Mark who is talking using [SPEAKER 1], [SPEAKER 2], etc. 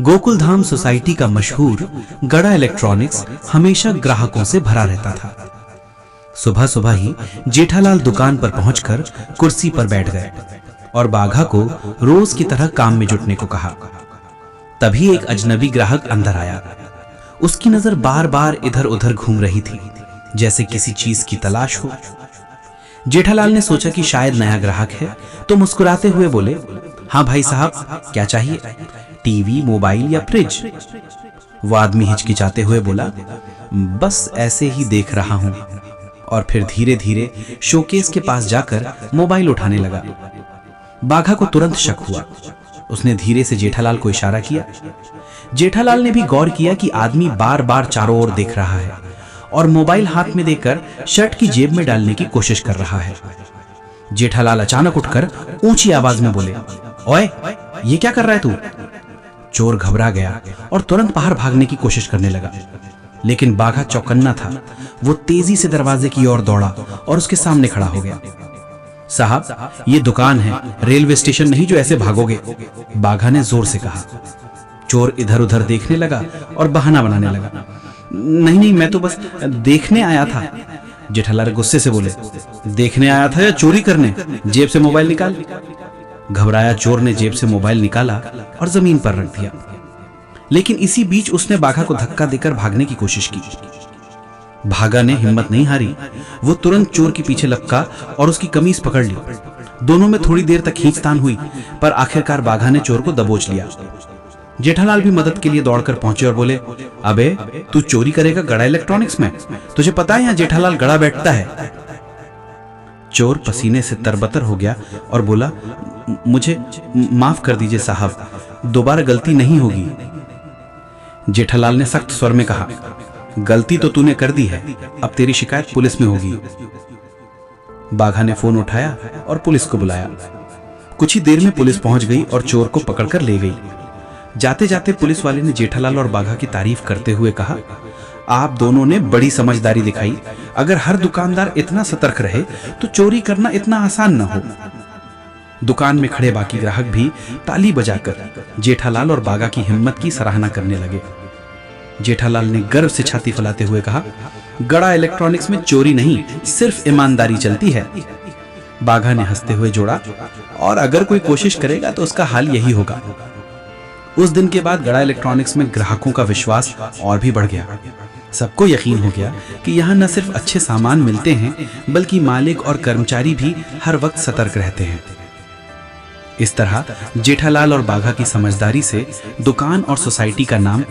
[SPEAKER 1] Gokuldham society का मशहूर गड़ा इलेक्ट्रॉनिक्स हमेशा ग्राहकों से भरा रहता था। सुबह सुबह ही जेठालाल दुकान पर पहुंचकर कुर्सी पर बैठ गए और बाघा को रोज की तरह काम में जुटने को कहा। तभी एक अजनबी ग्राहक अंदर आया। उसकी नजर बार बार इधर उधर घूम रही थी, जैसे किसी चीज की तलाश हो। जेठालाल ने सोचा कि शायद नया ग्राहक है, तो मुस्कुराते हुए बोले, हाँ भाई साहब, क्या चाहिए? टीवी, मोबाइल या फ्रिज? वो आदमी हिचकिचाते हुए बोला, बस ऐसे ही देख रहा हूं। और फिर धीरे धीरे शोकेस के पास जाकर मोबाइल उठाने लगा। बाघा को तुरंत शक हुआ। उसने धीरे से जेठालाल को इशारा किया। जेठालाल ने भी गौर किया कि आदमी बार बार चारों ओर देख रहा है और मोबाइल हाथ में देकर शर्ट की जेब में डालने की कोशिश कर रहा है। जेठालाल अचानक उठकर ऊंची आवाज में बोले, ओए, ये क्या कर रहा है तू? चोर घबरा गया और तुरंत बाहर भागने की कोशिश करने लगा, लेकिन बाघा चौकन्ना था। वो तेजी से दरवाजे की ओर दौड़ा और उसके सामने खड़ा हो गया। साहब, ये दुकान है, रेलवे स्टेशन नहीं जो ऐसे भागोगे, बाघा ने जोर से कहा। चोर इधर उधर देखने लगा और बहाना बनाने लगा। नहीं, मैं तो बस देखने आया था। जेठालाल गुस्से से बोले, देखने आया था या चोरी करने? जेब से मोबाइल निकाल। घबराया चोर ने जेब से मोबाइल निकाला और जमीन पर रख दिया, लेकिन इसी बीच उसने बाघा को धक्का देकर भागने की कोशिश की। भागा ने हिम्मत नहीं हारी। वो तुरंत चोर के पीछे लपका और उसकी कमीज पकड़ ली। दोनों में थोड़ी देर तक खींचतान हुई, पर आखिरकार बाघा ने चोर को दबोच लिया। जेठालाल भी मदद के लिए दौड़कर पहुंचे और बोले, अबे, तू चोरी करेगा गड़ा इलेक्ट्रॉनिक्स में? तुझे पता है यहाँ जेठालाल गड़ा बैठता है? चोर पसीने से तरबतर हो गया और बोला, मुझे माफ कर दीजिए साहब, दोबारा गलती नहीं होगी। जेठालाल ने सख्त स्वर में कहा, गलती तो तूने कर दी है, अब तेरी शिकायत पुलिस में होगी। बाघा ने फोन उठाया और पुलिस को बुलाया। कुछ ही देर में पुलिस पहुंच गई और चोर को पकड़कर ले गई। जाते जाते पुलिस वाले ने जेठालाल और बाघा की तारीफ करते हुए कहा, आप दोनों ने बड़ी समझदारी दिखाई। अगर हर दुकानदार इतना सतर्क रहे तो चोरी करना इतना आसान न हो। दुकान में खड़े बाकी ग्राहक भी ताली बजाकर जेठालाल और बाघा की हिम्मत की सराहना करने लगे। जेठालाल ने गर्व से छाती फैलाते हुए कहा, गड़ा इलेक्ट्रॉनिक्स में चोरी नहीं, सिर्फ ईमानदारी चलती है। बाघा ने हंसते हुए जोड़ा, और अगर कोई कोशिश करेगा तो उसका हाल यही होगा। उस दिन के बाद गड़ा इलेक्ट्रॉनिक्स में ग्राहकों का विश्वास और भी बढ़ गया। सबको यकीन हो गया कि यहाँ न सिर्फ अच्छे सामान मिलते हैं, बल्कि मालिक और कर्मचारी भी हर वक्त सतर्क रहते हैं। इस तरह जेठालाल और बाघा की समझदारी से दुकान और सोसाइटी का नाम